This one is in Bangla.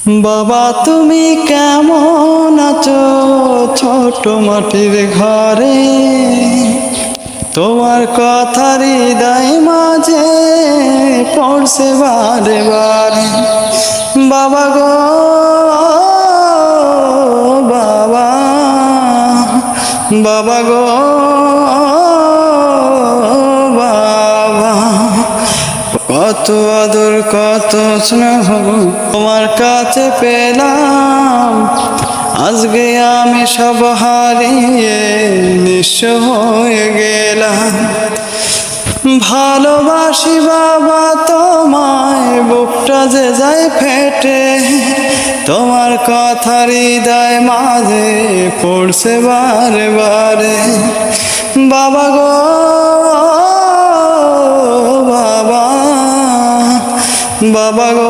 বাবা তুমি কেমন আছো ছোট মাটির ঘরে, তোমার কথা হৃদয় মাঝে পড়ছে বারে বারে। বাবা গো বাবা, বাবা গো বাবা, কত আদর কত স্নেহ তোমার কাছে পেলাম, আজকে আমি সব হারিয়ে নিঃস্ব হয়ে গেলাম। ভালোবাসি বাবা তোমায়, বুকটা যে যায় ফেটে, তোমার কথা হৃদয় মাঝে পড়ছে বারে বারে। বাবা গো বাবা, বাবা গো